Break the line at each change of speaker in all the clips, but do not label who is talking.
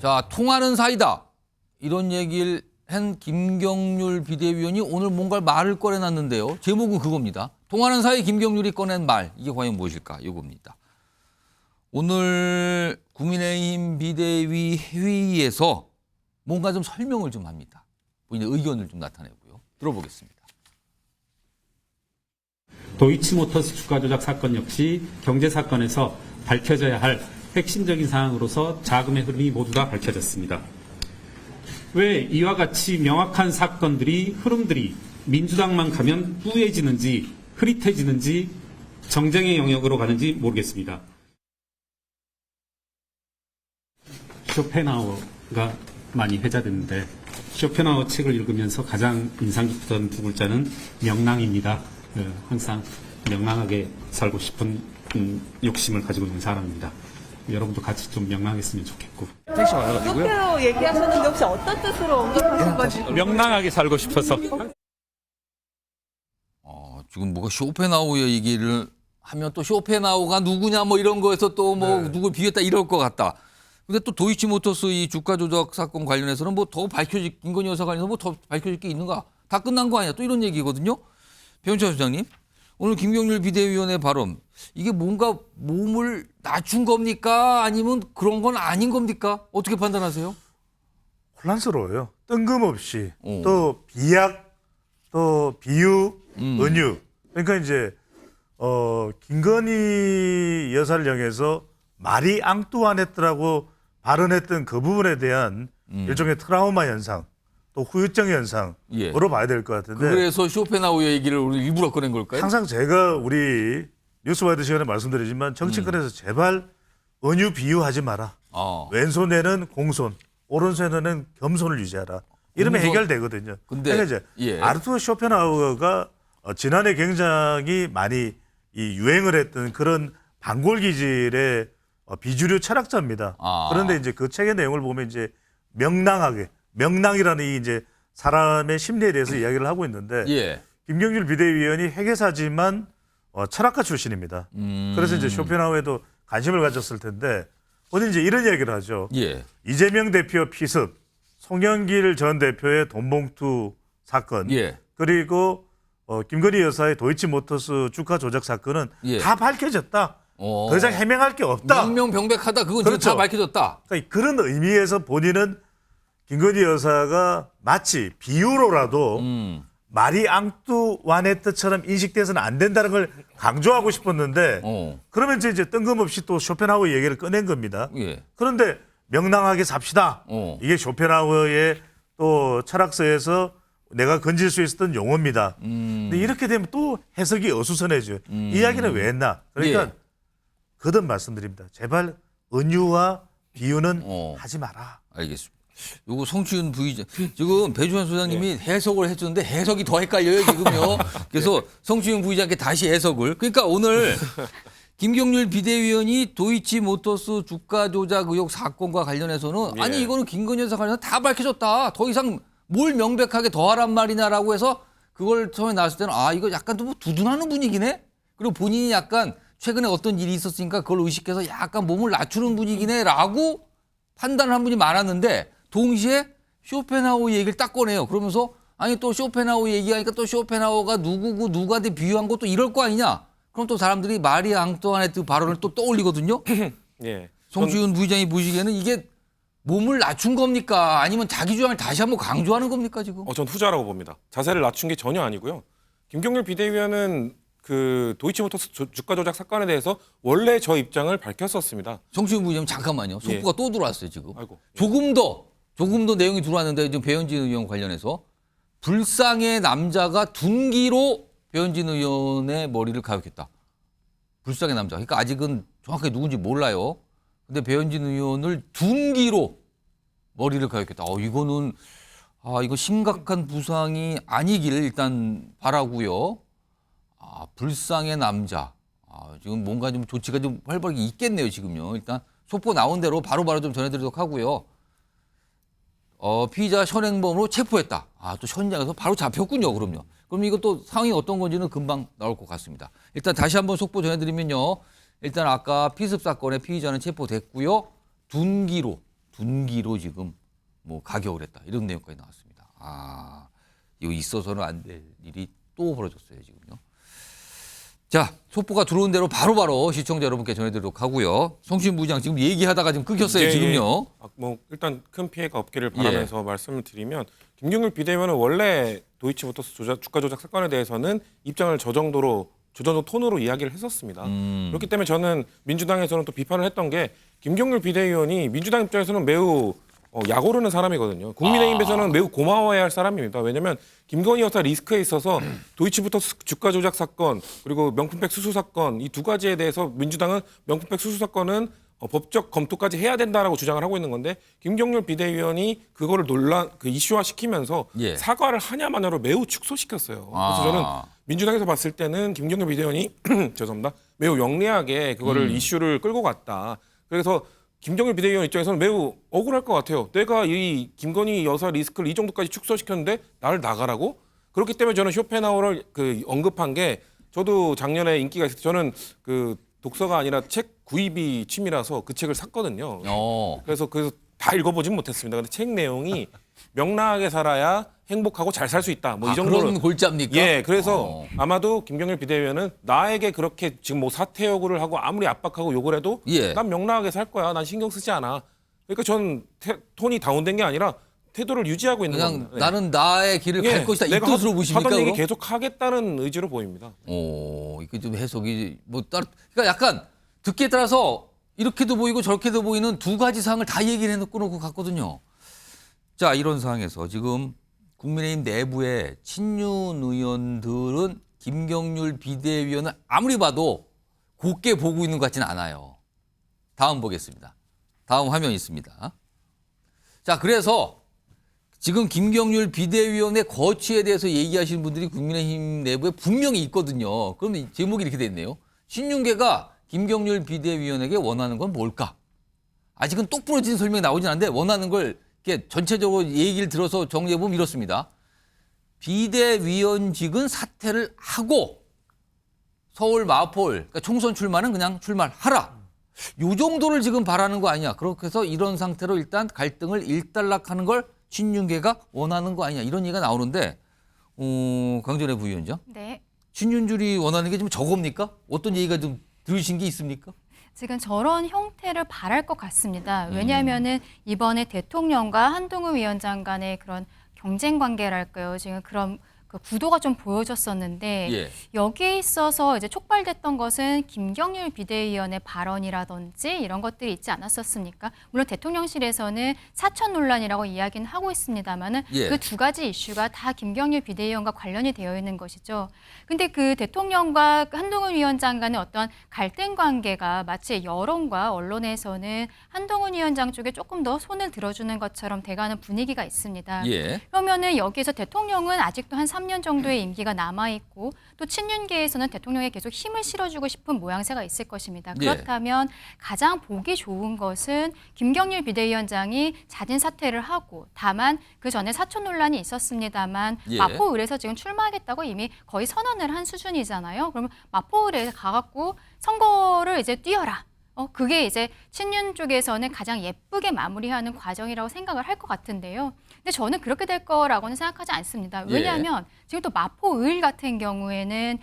자, 통하는 사이다. 이런 얘기를 한 김경률 비대위원이 오늘 뭔가 말을 꺼내놨는데요. 제목은 그겁니다. 통하는 사이 김경률이 꺼낸 말. 이게 과연 무엇일까? 이겁니다. 오늘 국민의힘 비대위 회의에서 뭔가 좀 설명을 좀 합니다. 본인의 의견을 좀 나타내고요. 들어보겠습니다.
도이치모터스 주가 조작 사건 역시 경제 사건에서 밝혀져야 할 핵심적인 사항으로서 자금의 흐름이 모두 다 밝혀졌습니다. 왜 이와 같이 명확한 사건들이 흐름들이 민주당만 가면 뿌얘지는지 흐릿해지는지 정쟁의 영역으로 가는지 모르겠습니다. 쇼펜하우어가 많이 회자됐는데 쇼펜하우어 책을 읽으면서 가장 인상 깊었던 두 글자는 명랑입니다. 항상 명랑하게 살고 싶은 욕심을 가지고 있는 사람입니다. 여러분도 같이 좀 명랑했으면 좋겠고.
택시 많아가지고요.
뜻대로 얘기하셨는데 혹시 어떤 뜻으로 언급하신 건지.
명랑하게 살고 싶어서.
지금 뭐가 쇼펜하우어 얘기를 하면 또 쇼펜하우어가 누구냐 뭐 이런 거에서 또 뭐 누구 비겼다 이럴 것 같다. 근데 또 도이치모터스 이 주가 조작 사건 관련해서는 뭐 더 밝혀질 김건희 여사 관련해서 뭐 더 밝혀질 게 있는가? 다 끝난 거 아니야? 또 이런 얘기거든요. 배현차 소장님, 오늘 김경률 비대위원의 발언 이게 뭔가 몸을 낮춘 겁니까? 아니면 그런 건 아닌 겁니까? 어떻게 판단하세요?
혼란스러워요. 뜬금없이 또 비약, 또 비유, 은유. 그러니까 이제 김건희 여사를 향해서 말이 앙뚜안했더라고 발언했던 그 부분에 대한 일종의 트라우마 현상, 또 후유증 현상으로 봐야 될 것 같은데.
그래서 쇼펜하우어 얘기를 우리 일부러 꺼낸 걸까요?
항상 제가 우리 뉴스와이드 시간에 말씀드리지만 정치권에서 제발 은유 비유하지 마라. 왼손에는 공손, 오른손에는 겸손을 유지하라. 이러면 해결되거든요.
근데
그러니까 이제 아르투르 쇼펜하우어가 지난해 굉장히 많이 이 유행을 했던 그런 반골 기질의 비주류 철학자입니다. 그런데 이제 그 책의 내용을 보면 이제 명랑이라는 이 이제 사람의 심리에 대해서 이야기를 하고 있는데 김경률 비대위원이 회계사지만 철학가 출신입니다. 그래서 이제 쇼펜하우어에도 관심을 가졌을 텐데 오늘 이제 이런 이야기를 하죠. 이재명 대표 피습, 송영길 전 대표의 돈봉투 사건, 그리고 김건희 여사의 도이치모터스 주가 조작 사건은 다 밝혀졌다. 더 이상 해명할 게 없다.
명명병백하다. 그건
그렇죠.
지금 다 밝혀졌다.
그러니까 그런 의미에서 본인은 김건희 여사가 마치 비유로라도 말이 앙뚜완의 뜻처럼 인식돼서는 안 된다는 걸 강조하고 싶었는데 그러면 이제 뜬금없이 또 쇼펜하우어 얘기를 꺼낸 겁니다. 그런데 명랑하게 삽시다. 이게 쇼펜하우어의 또 철학서에서 내가 건질 수 있었던 용어입니다. 근데 이렇게 되면 또 해석이 어수선해져요. 이 이야기는 왜 했나? 그러니까 거듭 말씀드립니다. 제발 은유와 비유는 하지 마라.
알겠습니다. 요거 성추윤 부의장 지금 배주환 소장님이 해석을 해주는데 해석이 더 헷갈려요 지금요. 그래서 성추윤 부의장께 다시 해석을. 그러니까 오늘 김경률 비대위원이 도이치모터스 주가 조작 의혹 사건과 관련해서는 아니 이거는 김건희 여사 관련해서 다 밝혀졌다. 더 이상 뭘 명백하게 더하란 말이냐라고 해서 그걸 처음에 나왔을 때는 이거 약간 좀 두둔하는 분위기네. 그리고 본인이 약간 최근에 어떤 일이 있었으니까 그걸 의식해서 약간 몸을 낮추는 분위기네라고 판단을 한 분이 많았는데 동시에 쇼펜하우어 얘기를 딱 꺼내요. 그러면서 아니 또 쇼펜하우어 얘기하니까 또 쇼펜하우어가 누구고 누구한테 비유한 것도 이럴 거 아니냐. 그럼 또 사람들이 마리 앙뚜아네트 발언을 또 떠올리거든요. 송지훈 부의장이 보시기에는 이게 몸을 낮춘 겁니까? 아니면 자기 주장을 다시 한번 강조하는 겁니까 지금?
전 후자라고 봅니다. 자세를 낮춘 게 전혀 아니고요. 김경률 비대위원은 그 도이치모터스 주가 조작 사건에 대해서 원래 저 입장을 밝혔었습니다.
송지훈 부의장 잠깐만요. 속보가 또 들어왔어요 지금.
아이고.
조금 더 내용이 들어왔는데 지금 배현진 의원 관련해서 불쌍의 남자가 둔기로 배현진 의원의 머리를 가격했다. 불쌍의 남자. 그러니까 아직은 정확하게 누군지 몰라요. 근데 배현진 의원을 둔기로 머리를 가격했다. 이거는 이거 심각한 부상이 아니기를 일단 바라고요. 불쌍의 남자. 지금 뭔가 좀 조치가 좀 활발하게 있겠네요 지금요. 일단 속보 나온 대로 바로바로 좀 전해드리도록 하고요. 피의자 현행범으로 체포했다. 또 현장에서 바로 잡혔군요. 그럼요. 그럼 이것도 상황이 어떤 건지는 금방 나올 것 같습니다. 일단 다시 한번 속보 전해드리면요. 일단 아까 피습 사건의 피의자는 체포됐고요. 둔기로 둔기로 지금 뭐 가격을 했다 이런 내용까지 나왔습니다. 이거 있어서는 안 될 일이 또 벌어졌어요 지금요. 자, 속보가 들어온 대로 바로바로 시청자 여러분께 전해드리도록 하고요. 송시윤 부장 지금 얘기하다가 지금 끊겼어요 지금요.
뭐 일단 큰 피해가 없기를 바라면서 말씀을 드리면 김경률 비대위원은 원래 도이치모터스 주가 조작 사건에 대해서는 입장을 저 정도 톤으로 이야기를 했었습니다. 그렇기 때문에 저는 민주당에서는 또 비판을 했던 게 김경률 비대위원이 민주당 입장에서는 매우 약 오르는 사람이거든요. 국민의힘에서는 매우 고마워해야 할 사람입니다. 왜냐하면 김건희 여사 리스크에 있어서 도이치모터스 주가 조작 사건 그리고 명품백 수수 사건 이 두 가지에 대해서 민주당은 명품백 수수 사건은 법적 검토까지 해야 된다라고 주장을 하고 있는 건데 김경률 비대위원이 그거를 이슈화 시키면서
예.
사과를 하냐마냐로 매우 축소시켰어요. 그래서 저는 민주당에서 봤을 때는 김경률 비대위원이 죄송합니다. 매우 영리하게 그거를 이슈를 끌고 갔다. 그래서 김경률 비대위원 입장에서는 매우 억울할 것 같아요. 내가 이 김건희 여사 리스크를 이 정도까지 축소시켰는데 나를 나가라고? 그렇기 때문에 저는 쇼펜하우를 언급한 게 저도 작년에 인기가 있어서 저는 독서가 아니라 책 구입이 취미라서 그 책을 샀거든요. 그래서 다 읽어보진 못했습니다. 근데 책 내용이 명랑하게 살아야 행복하고 잘 살 수 있다. 뭐 이 정도로
그런 골자입니까?
예, 그래서 아마도 김경률 비대위원은 나에게 그렇게 지금 뭐 사퇴 요구를 하고 아무리 압박하고 욕을 해도
예.
난 명랑하게 살 거야. 난 신경 쓰지 않아. 그러니까 전 톤이 다운된 게 아니라 태도를 유지하고 있는
그냥
겁니다. 네.
나는 나의 길을 갈 것이다 이
내가
뜻으로 보십니까?
하던 얘기
그럼?
계속 하겠다는 의지로 보입니다.
이게 좀 해석이 그러니까 약간 듣기에 따라서 이렇게도 보이고 저렇게도 보이는 두 가지 사항을 다 얘기를 해놓고 갔거든요. 자, 이런 상황에서 지금 국민의힘 내부의 친윤 의원들은 김경률 비대위원을 아무리 봐도 곱게 보고 있는 것 같지는 않아요. 다음 보겠습니다. 다음 화면 있습니다. 자, 그래서 지금 김경률 비대위원의 거취에 대해서 얘기하시는 분들이 국민의힘 내부에 분명히 있거든요. 그럼 제목이 이렇게 돼 있네요. 신윤계가 김경률 비대위원에게 원하는 건 뭘까? 아직은 똑부러진 설명이 나오진 않는데 원하는 걸 이렇게 전체적으로 얘기를 들어서 정리해보면 이렇습니다. 비대위원직은 사퇴를 하고 서울 마포를 그러니까 총선 출마는 그냥 출마하라. 요 정도를 지금 바라는 거 아니냐. 그렇게 해서 이런 상태로 일단 갈등을 일단락하는 걸 신윤계가 원하는 거 아니냐. 이런 얘기가 나오는데 강전의 부위원장.
네.
신윤줄이 원하는 게 좀 저겁니까? 어떤 얘기가 좀 들으신 게 있습니까?
지금 저런 형태를 바랄 것 같습니다. 왜냐하면은 이번에 대통령과 한동훈 위원장 간의 그런 경쟁 관계랄까요? 지금 그런 그 구도가 좀 보여졌었는데
예.
여기에 있어서 이제 촉발됐던 것은 김경률 비대위원의 발언이라든지 이런 것들이 있지 않았었습니까? 물론 대통령실에서는 사천 논란이라고 이야기는 하고 있습니다만은
예.
그 두 가지 이슈가 다 김경률 비대위원과 관련이 되어 있는 것이죠. 근데 그 대통령과 한동훈 위원장 간의 어떤 갈등 관계가 마치 여론과 언론에서는 한동훈 위원장 쪽에 조금 더 손을 들어주는 것처럼 돼가는 분위기가 있습니다.
예.
그러면은 여기에서 대통령은 아직도 한 3년 정도의 임기가 남아있고 또 친윤계에서는 대통령에 계속 힘을 실어주고 싶은 모양새가 있을 것입니다.
예.
그렇다면 가장 보기 좋은 것은 김경률 비대위원장이 자진 사퇴를 하고 다만 그 전에 사촌 논란이 있었습니다만
예.
마포을에서 지금 출마하겠다고 이미 거의 선언을 한 수준이잖아요. 그러면 마포을에 가갖고 선거를 이제 뛰어라. 그게 이제 친윤 쪽에서는 가장 예쁘게 마무리하는 과정이라고 생각을 할 것 같은데요. 근데 저는 그렇게 될 거라고는 생각하지 않습니다. 왜냐하면 지금 또 마포을 같은 경우에는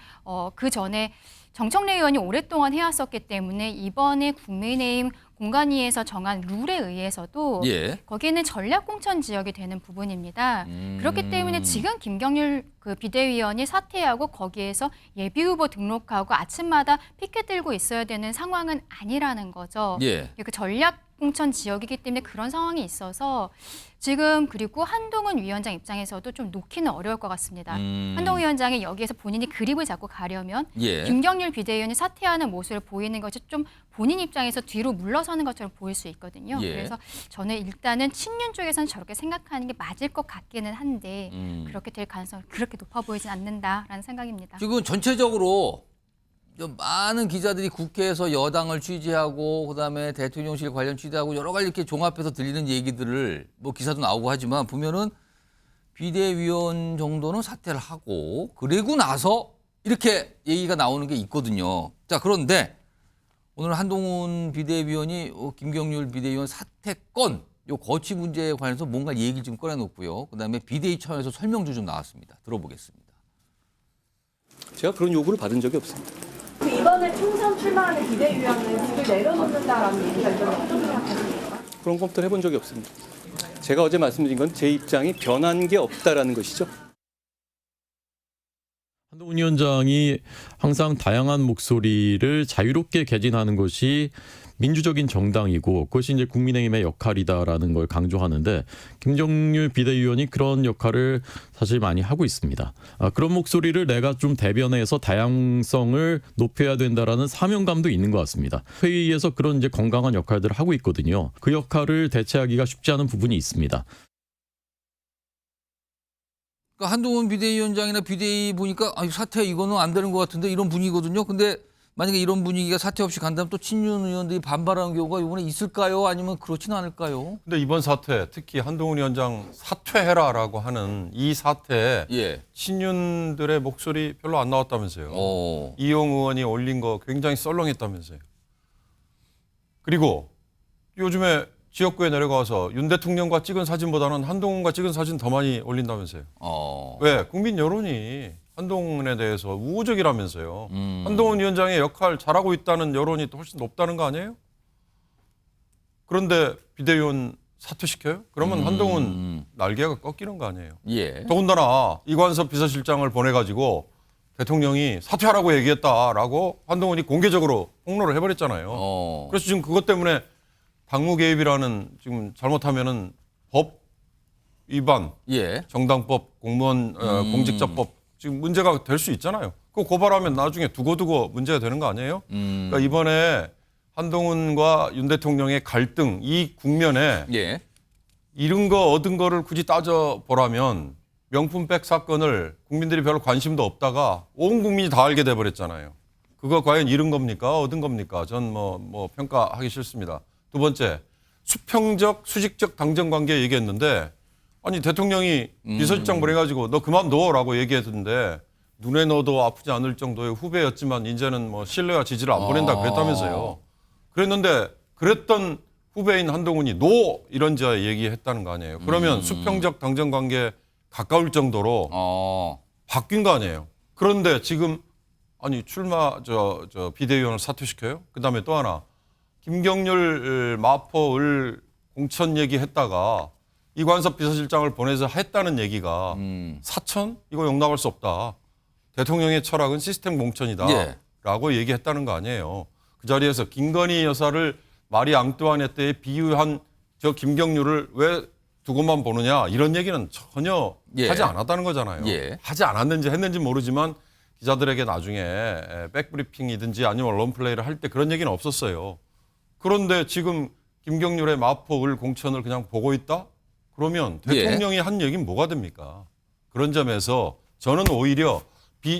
그 전에 정청래 의원이 오랫동안 해왔었기 때문에 이번에 국민의힘 공관위에서 정한 룰에 의해서도
예.
거기는 전략공천 지역이 되는 부분입니다. 그렇기 때문에 지금 김경률 그 비대위원이 사퇴하고 거기에서 예비후보 등록하고 아침마다 피켓 들고 있어야 되는 상황은 아니라는 거죠.
예.
그 전략공천 지역이기 때문에 그런 상황이 있어서 지금 그리고 한동훈 위원장 입장에서도 좀 놓기는 어려울 것 같습니다. 한동훈 위원장이 여기에서 본인이 그립을 잡고 가려면
예.
김경률 비대위원이 사퇴하는 모습을 보이는 것이 좀 본인 입장에서 뒤로 물러서는 것처럼 보일 수 있거든요.
예.
그래서 저는 일단은 친윤 쪽에서는 저렇게 생각하는 게 맞을 것 같기는 한데 그렇게 될 가능성이 그렇게 높아 보이진 않는다라는 생각입니다.
지금 전체적으로 좀 많은 기자들이 국회에서 여당을 취재하고 그다음에 대통령실 관련 취재하고 여러 가지 이렇게 종합해서 들리는 얘기들을 뭐 기사도 나오고 하지만 보면은 비대위원 정도는 사퇴를 하고 그리고 나서 이렇게 얘기가 나오는 게 있거든요. 자, 그런데 오늘 한동훈 비대위원이 김경률 비대위원 사퇴권 요 거취 문제에 관해서 뭔가 얘기를 좀 꺼내놓고요. 그다음에 비대위 차원에서 설명도 좀 나왔습니다. 들어보겠습니다.
제가 그런 요구를 받은 적이 없습니다.
그 이번에 총선 출마하는 비대위원은 직을 내려놓는다라는 얘기가 있던데 어떻게 생각하십니까?
그런 검토를 해본 적이 없습니다. 제가 어제 말씀드린 건 제 입장이 변한 게 없다라는 것이죠.
한동훈 위원장이 항상 다양한 목소리를 자유롭게 개진하는 것이 민주적인 정당이고 그것이 이제 국민의힘의 역할이다라는 걸 강조하는데 김경률 비대위원이 그런 역할을 사실 많이 하고 있습니다. 그런 목소리를 내가 좀 대변해서 다양성을 높여야 된다라는 사명감도 있는 것 같습니다. 회의에서 그런 이제 건강한 역할들을 하고 있거든요. 그 역할을 대체하기가 쉽지 않은 부분이 있습니다.
그러니까 한동훈 비대위원장이나 비대위 보니까 사퇴 이거는 안 되는 것 같은데 이런 분위기거든요. 근데 만약에 이런 분위기가 사퇴 없이 간다면 또 친윤 의원들이 반발하는 경우가 이번에 있을까요? 아니면 그렇지는 않을까요?
근데 이번 사태, 특히 한동훈 위원장 사퇴해라라고 하는 이 사태에
예.
친윤들의 목소리 별로 안 나왔다면서요. 이용 의원이 올린 거 굉장히 썰렁했다면서요. 그리고 요즘에 지역구에 내려가서 윤 대통령과 찍은 사진보다는 한동훈과 찍은 사진 더 많이 올린다면서요. 왜? 국민 여론이 한동훈에 대해서 우호적이라면서요. 한동훈 위원장의 역할 잘하고 있다는 여론이 훨씬 높다는 거 아니에요? 그런데 비대위원 사퇴시켜요? 그러면 한동훈 날개가 꺾이는 거 아니에요?
예.
더군다나 이관섭 비서실장을 보내가지고 대통령이 사퇴하라고 얘기했다라고 한동훈이 공개적으로 폭로를 해버렸잖아요. 그래서 지금 그것 때문에 당무 개입이라는 지금 잘못하면은 법 위반,
예.
정당법, 공무원 공직자법 지금 문제가 될 수 있잖아요. 그거 고발하면 나중에 두고두고 문제가 되는 거 아니에요? 그러니까 이번에 한동훈과 윤 대통령의 갈등 이 국면에
예.
잃은 거 얻은 거를 굳이 따져보라면 명품백 사건을 국민들이 별로 관심도 없다가 온 국민이 다 알게 돼버렸잖아요. 그거 과연 잃은 겁니까? 얻은 겁니까? 전 뭐 평가하기 싫습니다. 두 번째, 수평적, 수직적 당정 관계 얘기했는데 아니 대통령이 비서실장 보내가지고 너 그만둬라고 얘기했는데 눈에 넣어도 아프지 않을 정도의 후배였지만 이제는 뭐 신뢰와 지지를 안 보낸다 그랬다면서요. 그랬는데 그랬던 후배인 한동훈이 노 이런 저 얘기했다는 거 아니에요. 그러면 수평적 당정 관계에 가까울 정도로 바뀐 거 아니에요. 그런데 지금 아니 출마 저 비대위원을 사퇴시켜요? 그다음에 또 하나 김경률 마포을 공천 얘기했다가 이관섭 비서실장을 보내서 했다는 얘기가 사천? 이거 용납할 수 없다. 대통령의 철학은 시스템 공천이다.
예.
라고 얘기했다는 거 아니에요. 그 자리에서 김건희 여사를 마리 앙뚜아네 때에 비유한 저 김경률을 왜 두고만 보느냐 이런 얘기는 전혀
예.
하지 않았다는 거잖아요.
예.
하지 않았는지 했는지 모르지만 기자들에게 나중에 백브리핑이든지 아니면 언론플레이를 할 때 그런 얘기는 없었어요. 그런데 지금 김경률의 마포을 공천을 그냥 보고 있다? 그러면 대통령이 한 얘기는 뭐가 됩니까? 그런 점에서 저는 오히려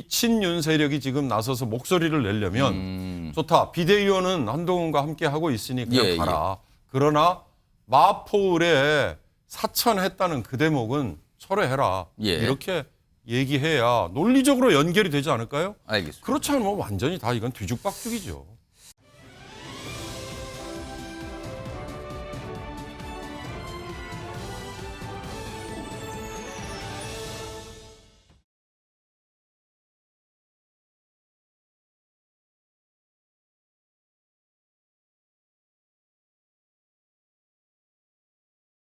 친윤 세력이 지금 나서서 목소리를 내려면 좋다. 비대위원은 한동훈과 함께 하고 있으니 그냥 가라. 그러나 마포을에 사천했다는 그 대목은 철회해라. 이렇게 얘기해야 논리적으로 연결이 되지 않을까요?
알겠습니다.
그렇지 않으면 완전히 다 이건 뒤죽박죽이죠.